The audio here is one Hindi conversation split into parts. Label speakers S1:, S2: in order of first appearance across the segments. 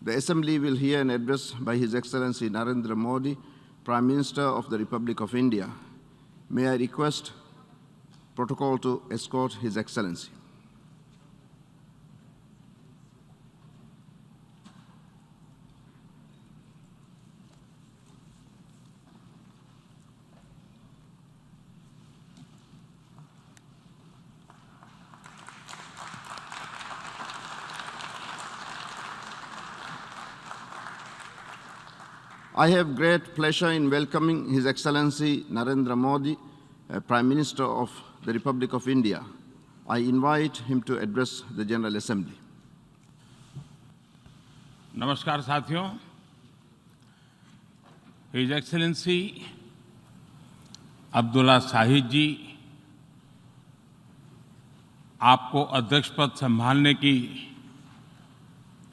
S1: The Assembly will hear an address by His Excellency Narendra Modi, Prime Minister of the Republic of India. May I request protocol to escort His Excellency. I have great pleasure in welcoming His Excellency Narendra Modi, Prime Minister of the Republic of India. I invite him to address the General Assembly.
S2: नमस्कार साथियों, His Excellency अब्दुल्ला शाहिद जी, आपको अध्यक्ष पद संभालने की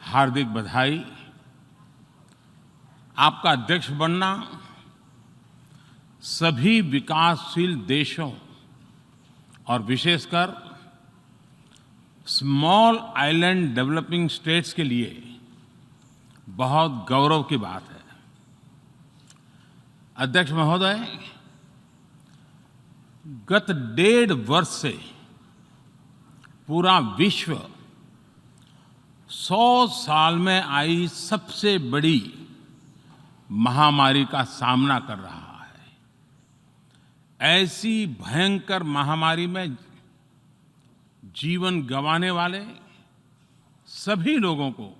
S2: हार्दिक बधाई। आपका अध्यक्ष बनना सभी विकासशील देशों और विशेषकर स्मॉल आइलैंड डेवलपिंग स्टेट्स के लिए बहुत गौरव की बात है। अध्यक्ष महोदय, गत 1.5 वर्ष से पूरा विश्व 100 साल में आई सबसे बड़ी महामारी का सामना कर रहा है। ऐसी भयंकर महामारी में जीवन गंवाने वाले सभी लोगों को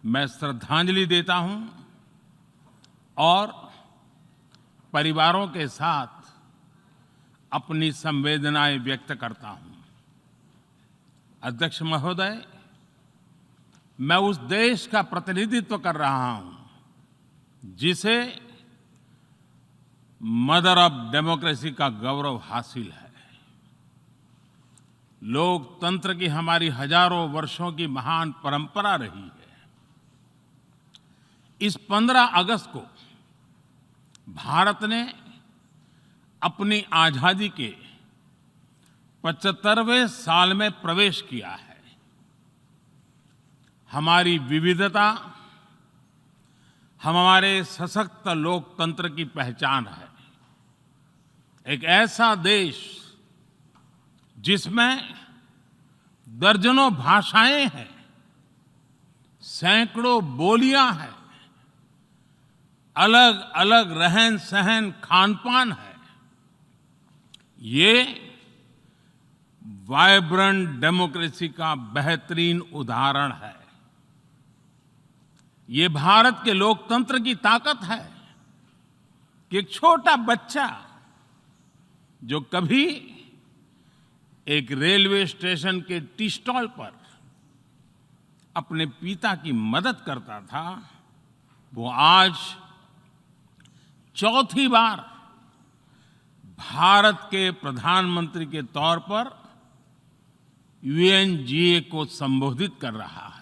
S2: मैं श्रद्धांजलि देता हूं और परिवारों के साथ अपनी संवेदनाएं व्यक्त करता हूं। अध्यक्ष महोदय, मैं उस देश का प्रतिनिधित्व कर रहा हूं जिसे मदर ऑफ डेमोक्रेसी का गौरव हासिल है। लोकतंत्र की हमारी हजारों वर्षों की महान परंपरा रही है। इस 15 अगस्त को भारत ने अपनी आजादी के 75वें साल में प्रवेश किया है। हमारी विविधता हमारे सशक्त लोकतंत्र की पहचान है। एक ऐसा देश जिसमें दर्जनों भाषाएं हैं, सैकड़ों बोलियां हैं, अलग अलग रहन सहन खान-पान है। ये वाइब्रेंट डेमोक्रेसी का बेहतरीन उदाहरण है। ये भारत के लोकतंत्र की ताकत है कि एक छोटा बच्चा जो कभी एक रेलवे स्टेशन के टी स्टॉल पर अपने पिता की मदद करता था, वो आज चौथी बार भारत के प्रधानमंत्री के तौर पर UNGA को संबोधित कर रहा है।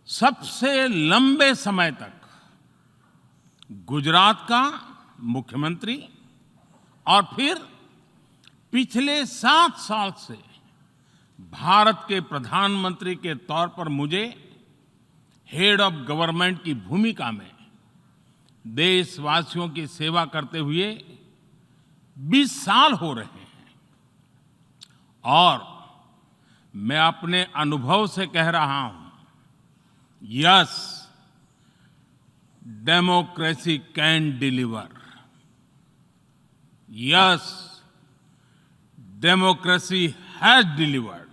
S2: सबसे लंबे समय तक गुजरात का मुख्यमंत्री और फिर पिछले 7 साल से भारत के प्रधानमंत्री के तौर पर मुझे हेड ऑफ गवर्नमेंट की भूमिका में देशवासियों की सेवा करते हुए 20 साल हो रहे हैं। और मैं अपने अनुभव से कह रहा हूं, yes, democracy can deliver. Yes, democracy has delivered.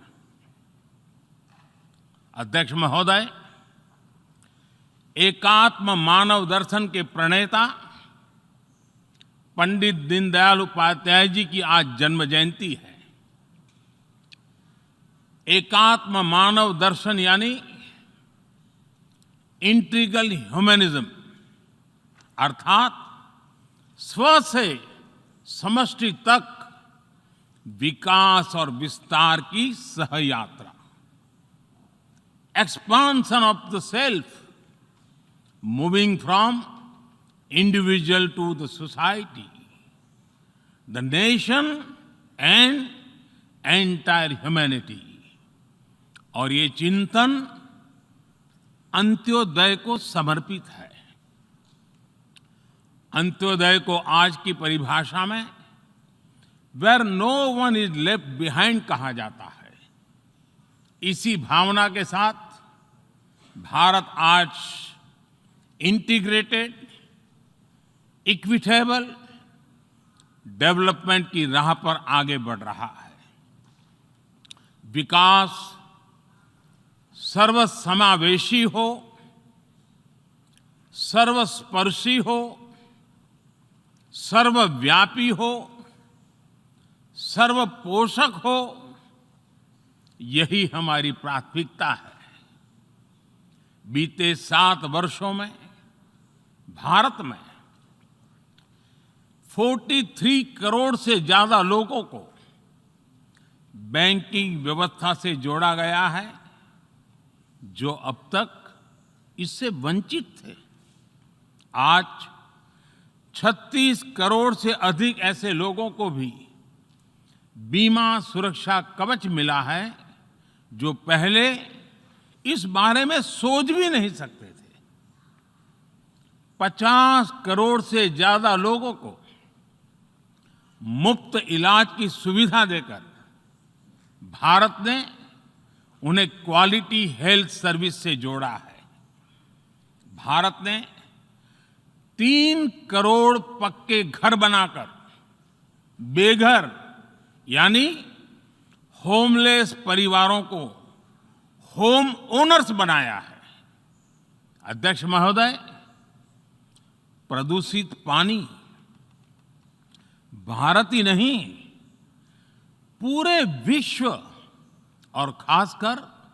S2: अध्यक्ष महोदय, एकात्म मानव दर्शन के प्रणेता पंडित दीनदयाल उपाध्याय जी की आज जन्म जयंती है। एकात्म मानव दर्शन यानी इंटीग्रल ह्यूमनिज्म, अर्थात स्व से समष्टि तक विकास और विस्तार की सहयात्रा। Expansion of the self, moving from individual to the society, the nation and entire humanity. और ये चिंतन अंत्योदय को समर्पित है। अंत्योदय को आज की परिभाषा में where no one is left behind कहा जाता है। इसी भावना के साथ भारत आज इंटीग्रेटेड, इक्विटेबल डेवलपमेंट की राह पर आगे बढ़ रहा है। विकास सर्वसमावेशी हो, सर्वस्पर्शी हो, सर्वव्यापी हो, सर्वपोषक हो, यही हमारी प्राथमिकता है। बीते 7 वर्षों में भारत में 43 करोड़ से ज्यादा लोगों को बैंकिंग व्यवस्था से जोड़ा गया है, जो अब तक इससे वंचित थे। आज 36 करोड़ से अधिक ऐसे लोगों को भी बीमा सुरक्षा कवच मिला है, जो पहले इस बारे में सोच भी नहीं सकते थे। 50 करोड़ से ज्यादा लोगों को मुफ्त इलाज की सुविधा देकर भारत ने उन्हें क्वालिटी हेल्थ सर्विस से जोड़ा है। भारत ने 3 करोड़ पक्के घर बनाकर बेघर यानी होमलेस परिवारों को होम ओनर्स बनाया है। अध्यक्ष महोदय, प्रदूषित पानी भारत ही नहीं, पूरे विश्व और खासकर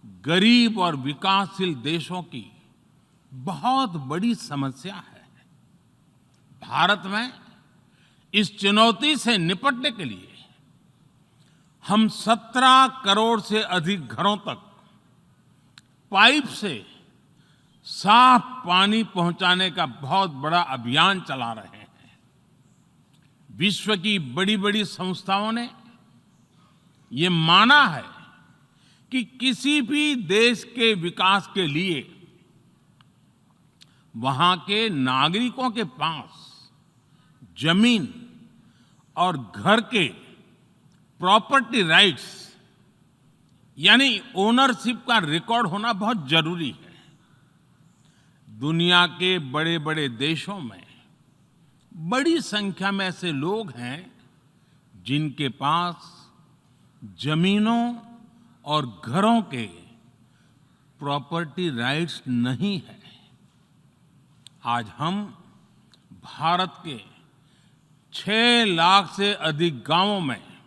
S2: गरीब और विकासशील देशों की बहुत बड़ी समस्या है। भारत में इस चुनौती से निपटने के लिए हम 17 करोड़ से अधिक घरों तक पाइप से साफ पानी पहुंचाने का बहुत बड़ा अभियान चला रहे हैं। विश्व की बड़ी-बड़ी संस्थाओं ने ये माना है कि किसी भी देश के विकास के लिए वहां के नागरिकों के पास जमीन और घर के प्रॉपर्टी राइट्स यानी ओनरशिप का रिकॉर्ड होना बहुत जरूरी है। दुनिया के बड़े-बड़े देशों में बड़ी संख्या में ऐसे लोग हैं जिनके पास जमीनों और घरों के प्रॉपर्टी राइट्स नहीं है। आज हम भारत के 6 लाख से अधिक गांवों में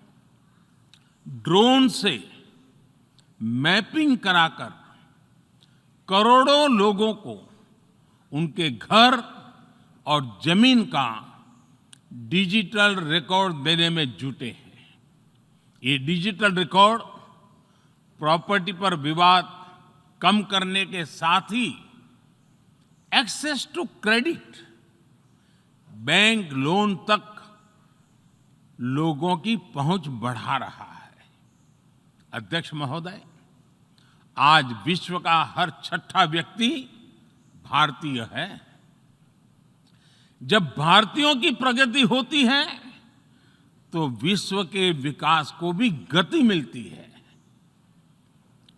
S2: ड्रोन से मैपिंग कराकर करोड़ों लोगों को उनके घर और जमीन का डिजिटल रिकॉर्ड देने में जुटे हैं। ये डिजिटल रिकॉर्ड प्रॉपर्टी पर विवाद कम करने के साथ ही access to credit, bank loan तक लोगों की पहुंच बढ़ा रहा है। अध्यक्ष महोदय, आज विश्व का हर 6ठा व्यक्ति भारतीय है। जब भारतीयों की प्रगति होती है तो विश्व के विकास को भी गति मिलती है।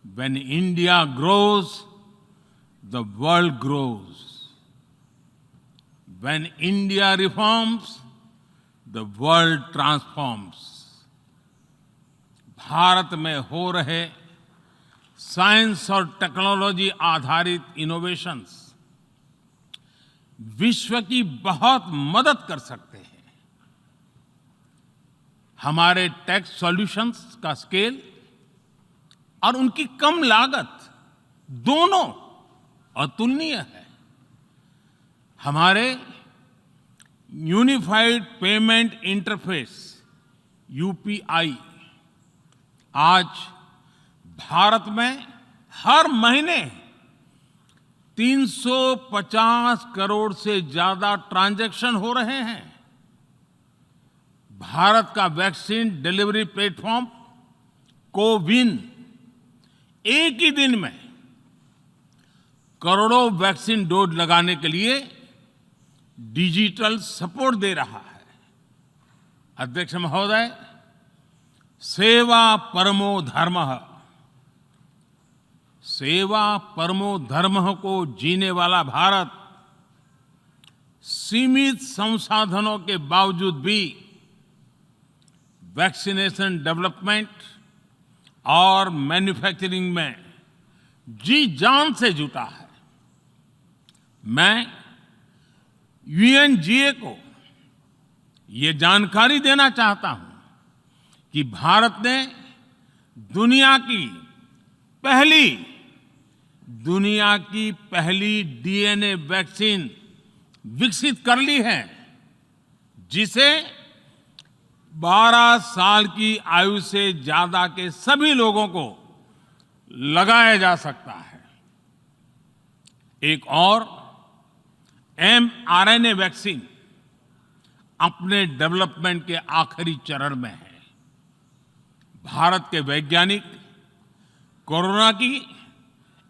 S2: When India grows, the world grows. When India reforms, the world transforms. Bharat में हो रहे साइंस और टेक्नोलॉजी आधारित इनोवेशंस विश्व की बहुत मदद कर सकते हैं। हमारे टेक सॉल्यूशंस का स्केल और उनकी कम लागत दोनों अतुलनीय है। हमारे यूनिफाइड पेमेंट इंटरफेस यूपीआई आज भारत में हर महीने 350 करोड़ से ज्यादा ट्रांजैक्शन हो रहे हैं। भारत का वैक्सीन डिलीवरी प्लेटफॉर्म कोविन एक ही दिन में करोड़ों वैक्सीन डोज लगाने के लिए डिजिटल सपोर्ट दे रहा है। अध्यक्ष महोदय, सेवा परमो धर्मः, सेवा परमो धर्मः को जीने वाला भारत सीमित संसाधनों के बावजूद भी वैक्सीनेशन डेवलपमेंट और मैन्युफैक्चरिंग में जी जान से जुटा है। मैं यूएनजीए को ये जानकारी देना चाहता हूं कि भारत ने दुनिया की पहली डीएनए वैक्सीन विकसित कर ली है, जिसे 12 साल की आयु से ज्यादा के सभी लोगों को लगाया जा सकता है। एक और mRNA वैक्सीन अपने डेवलपमेंट के आखिरी चरण में है। भारत के वैज्ञानिक कोरोना की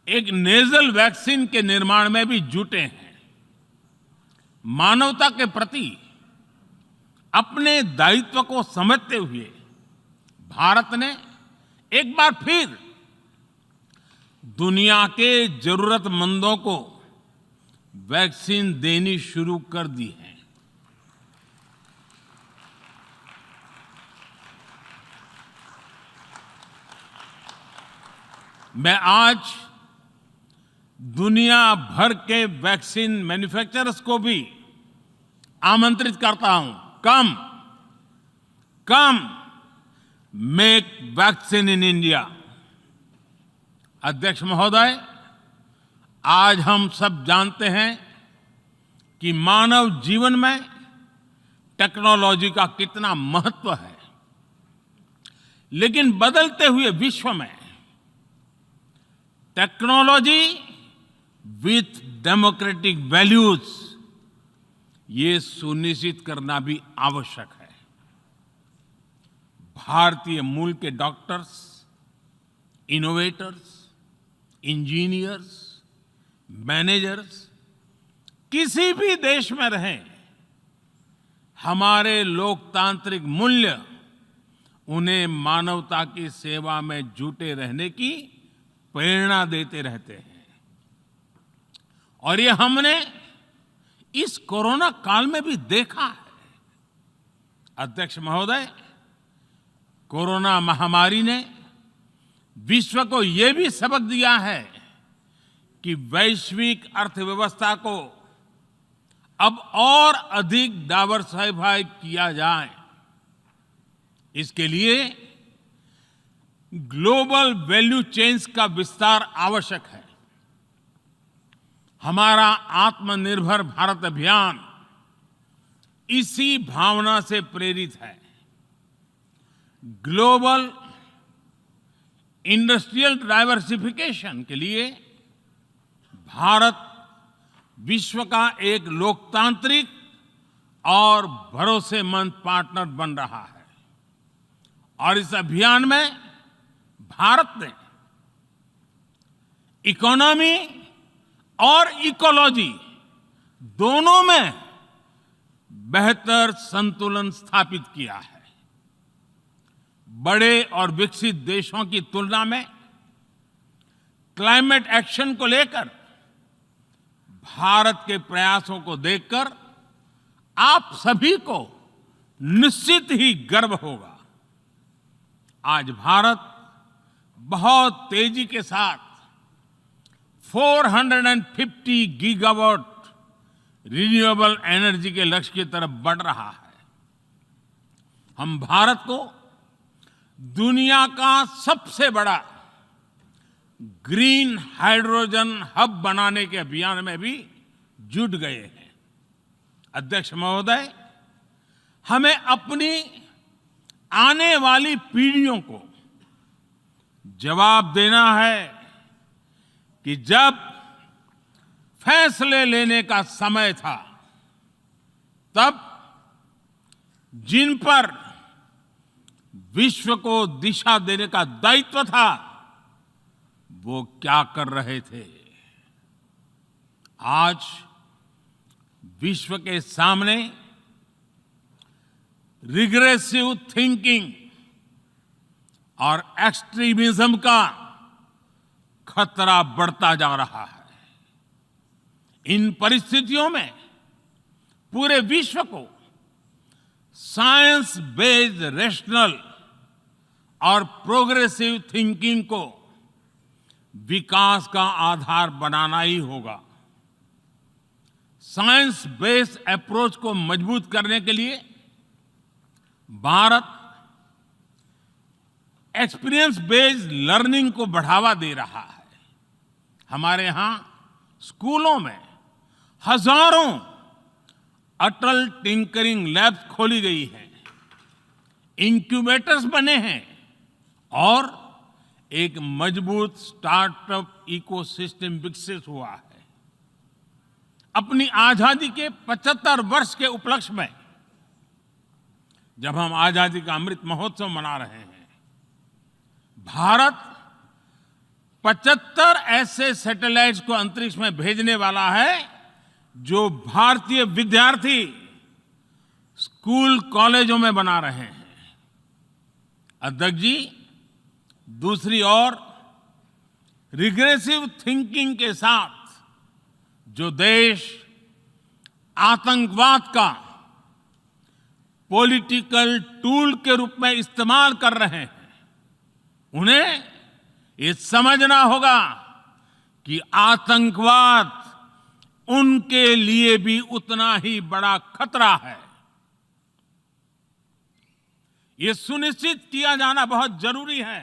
S2: एक नेजल वैक्सीन के निर्माण में भी जुटे हैं। मानवता के प्रति अपने दायित्व को समझते हुए भारत ने एक बार फिर दुनिया के जरूरतमंदों को वैक्सीन देनी शुरू कर दी है। मैं आज दुनिया भर के वैक्सीन मैन्युफैक्चरर्स को भी आमंत्रित करता हूं, कम मेक वैक्सीन इन इंडिया। अध्यक्ष महोदय, आज हम सब जानते हैं कि मानव जीवन में टेक्नोलॉजी का कितना महत्व है, लेकिन बदलते हुए विश्व में टेक्नोलॉजी विथ डेमोक्रेटिक वैल्यूज, ये सुनिश्चित करना भी आवश्यक है। भारतीय मूल के डॉक्टर्स, इनोवेटर्स, इंजीनियर्स, मैनेजर्स किसी भी देश में रहें, हमारे लोकतांत्रिक मूल्य उन्हें मानवता की सेवा में जुटे रहने की प्रेरणा देते रहते हैं। और ये हमने इस कोरोना काल में भी देखा है। अध्यक्ष महोदय, कोरोना महामारी ने विश्व को ये भी सबक दिया है कि वैश्विक अर्थव्यवस्था को अब और अधिक डाइवर्सिफाई किया जाए। इसके लिए ग्लोबल वैल्यू चेन्स का विस्तार आवश्यक है। हमारा आत्मनिर्भर भारत अभियान इसी भावना से प्रेरित है। ग्लोबल इंडस्ट्रियल डाइवर्सिफिकेशन के लिए भारत विश्व का एक लोकतांत्रिक और भरोसेमंद पार्टनर बन रहा है। और इस अभियान में भारत ने इकोनॉमी और इकोलॉजी दोनों में बेहतर संतुलन स्थापित किया है। बड़े और विकसित देशों की तुलना में क्लाइमेट एक्शन को लेकर भारत के प्रयासों को देखकर आप सभी को निश्चित ही गर्व होगा। आज भारत बहुत तेजी के साथ 450 गीगावाट रिन्यूएबल एनर्जी के लक्ष्य की तरफ बढ़ रहा है। हम भारत को दुनिया का सबसे बड़ा ग्रीन हाइड्रोजन हब बनाने के अभियान में भी जुट गए हैं। अध्यक्ष महोदय, हमें अपनी आने वाली पीढ़ियों को जवाब देना है कि जब फैसले लेने का समय था, तब जिन पर विश्व को दिशा देने का दायित्व था, वो क्या कर रहे थे। आज विश्व के सामने रिग्रेसिव थिंकिंग और एक्सट्रीमिज्म का खतरा बढ़ता जा रहा है। इन परिस्थितियों में पूरे विश्व को साइंस बेस्ड रैशनल और प्रोग्रेसिव थिंकिंग को विकास का आधार बनाना ही होगा। साइंस बेस्ड अप्रोच को मजबूत करने के लिए भारत एक्सपीरियंस बेस्ड लर्निंग को बढ़ावा दे रहा है। हमारे यहां स्कूलों में हजारों अटल टिंकरिंग लैब्स खोली गई हैं, इंक्यूबेटर्स बने हैं और एक मजबूत स्टार्टअप इकोसिस्टम विकसित हुआ है। अपनी आजादी के 75 वर्ष के उपलक्ष्य में जब हम आजादी का अमृत महोत्सव मना रहे हैं, भारत 75 ऐसे सैटेलाइट्स को अंतरिक्ष में भेजने वाला है जो भारतीय विद्यार्थी स्कूल कॉलेजों में बना रहे हैं। अध्यक्ष जी, दूसरी ओर रिग्रेसिव थिंकिंग के साथ जो देश आतंकवाद का पॉलिटिकल टूल के रूप में इस्तेमाल कर रहे हैं, उन्हें ये समझना होगा कि आतंकवाद उनके लिए भी उतना ही बड़ा खतरा है। ये सुनिश्चित किया जाना बहुत जरूरी है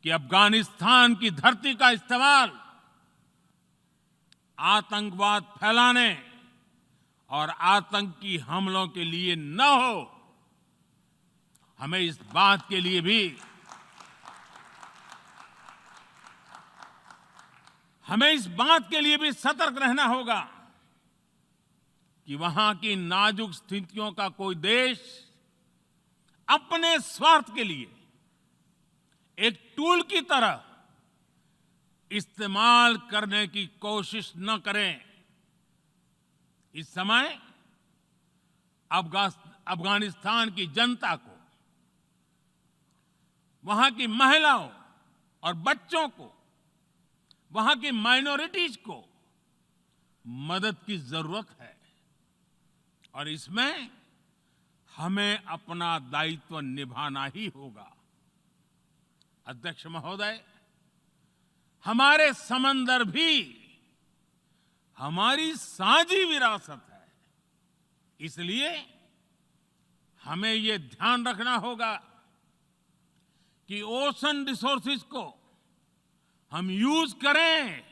S2: कि अफगानिस्तान की धरती का इस्तेमाल आतंकवाद फैलाने और आतंकी हमलों के लिए न हो। हमें इस बात के लिए भी सतर्क रहना होगा कि वहां की नाजुक स्थितियों का कोई देश अपने स्वार्थ के लिए एक टूल की तरह इस्तेमाल करने की कोशिश न करें। इस समय अफगानिस्तान की जनता को, वहां की महिलाओं और बच्चों को, वहां की माइनॉरिटीज को मदद की जरूरत है और इसमें हमें अपना दायित्व निभाना ही होगा। अध्यक्ष महोदय, हमारे समंदर भी हमारी साझी विरासत है, इसलिए हमें ये ध्यान रखना होगा कि ओशन रिसोर्सेज को हम यूज करें,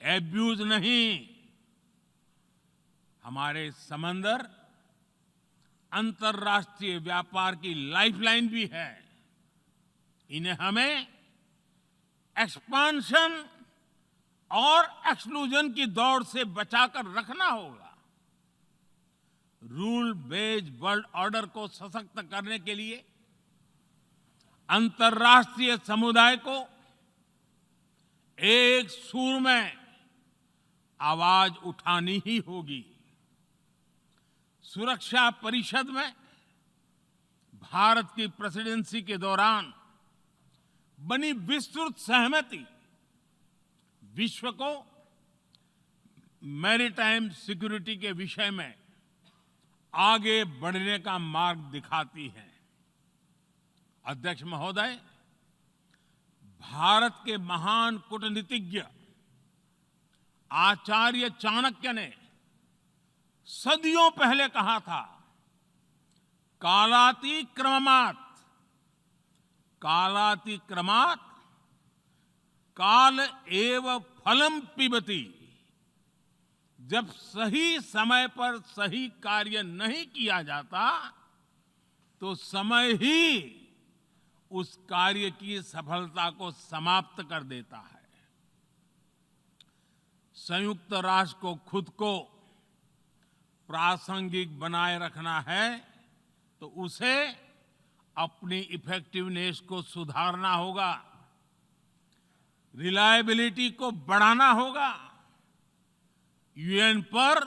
S2: एब्यूज नहीं। हमारे समंदर अंतर्राष्ट्रीय व्यापार की लाइफलाइन भी है। इन्हें हमें एक्सपांशन और एक्सक्लूजन की दौड़ से बचाकर रखना होगा। रूल बेस्ड वर्ल्ड ऑर्डर को सशक्त करने के लिए अंतर्राष्ट्रीय समुदाय को एक सुर में आवाज उठानी ही होगी। सुरक्षा परिषद में भारत की प्रेसिडेंसी के दौरान बनी विस्तृत सहमति विश्व को मैरीटाइम सिक्योरिटी के विषय में आगे बढ़ने का मार्ग दिखाती है। अध्यक्ष महोदय, भारत के महान कूटनीतिज्ञ आचार्य चाणक्य ने सदियों पहले कहा था, कालातिक्रमणात् काल एव फलम पिबति। जब सही समय पर सही कार्य नहीं किया जाता तो समय ही उस कार्य की सफलता को समाप्त कर देता है। संयुक्त राष्ट्र को खुद को प्रासंगिक बनाए रखना है तो उसे अपनी इफेक्टिवनेस को सुधारना होगा, रिलायबिलिटी को बढ़ाना होगा। यूएन पर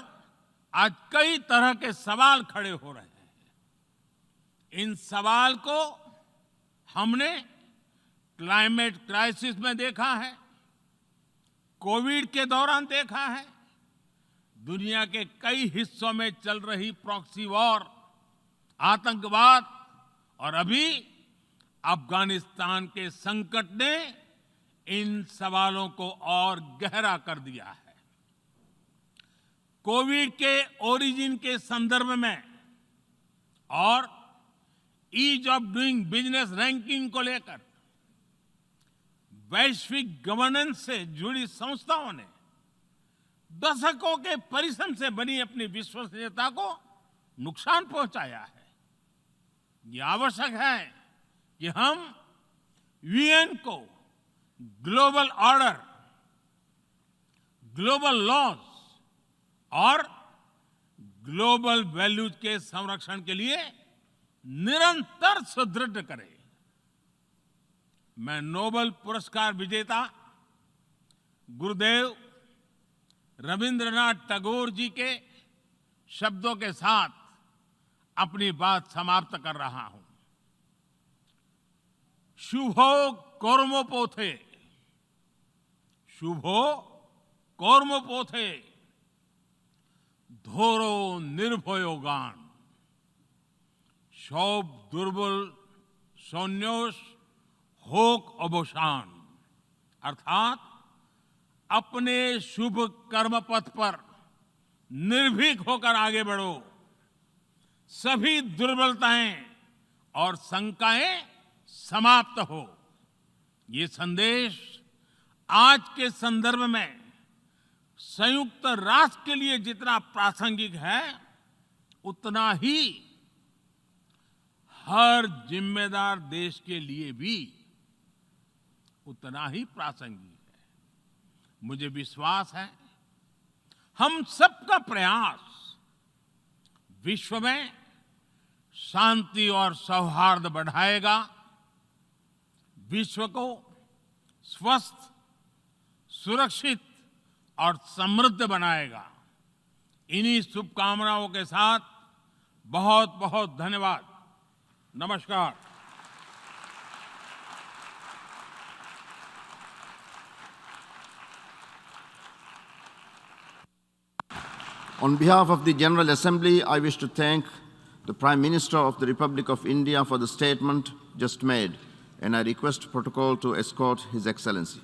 S2: आज कई तरह के सवाल खड़े हो रहे हैं। इन सवाल को हमने क्लाइमेट क्राइसिस में देखा है, कोविड के दौरान देखा है, दुनिया के कई हिस्सों में चल रही प्रॉक्सी वॉर, आतंकवाद और अभी अफगानिस्तान के संकट ने इन सवालों को और गहरा कर दिया है। कोविड के ओरिजिन के संदर्भ में और ease of doing business ranking को लेकर वैश्विक गवर्नेंस से जुड़ी संस्थाओं ने दशकों के परिश्रम से बनी अपनी विश्वसनीयता को नुकसान पहुंचाया है। ये आवश्यक है कि हम यूएन को ग्लोबल ऑर्डर, ग्लोबल लॉज और ग्लोबल वैल्यूज के संरक्षण के लिए निरंतर सुदृढ़ करें। मैं नोबेल पुरस्कार विजेता गुरुदेव रविंद्रनाथ टैगोर जी के शब्दों के साथ अपनी बात समाप्त कर रहा हूं। शुभो कर्मोपोथे, शुभो कर्मोपोथे, धोरो निर्भयो गान, शोभ दुर्बल सौन्योष होक अवसान। अर्थात अपने शुभ कर्म पथ पर निर्भीक होकर आगे बढ़ो, सभी दुर्बलताएं और शंकाएं समाप्त हो। ये संदेश आज के संदर्भ में संयुक्त राष्ट्र के लिए जितना प्रासंगिक है, उतना ही हर जिम्मेदार देश के लिए भी उतना ही प्रासंगिक है। मुझे विश्वास है हम सबका प्रयास विश्व में शांति और सौहार्द बढ़ाएगा, विश्व को स्वस्थ, सुरक्षित और समृद्ध बनाएगा। इन्हीं शुभकामनाओं के साथ बहुत बहुत धन्यवाद। नमस्कार।
S1: On behalf of the General Assembly, I wish to thank the Prime Minister of the Republic of India for the statement just made, and I request protocol to escort His Excellency.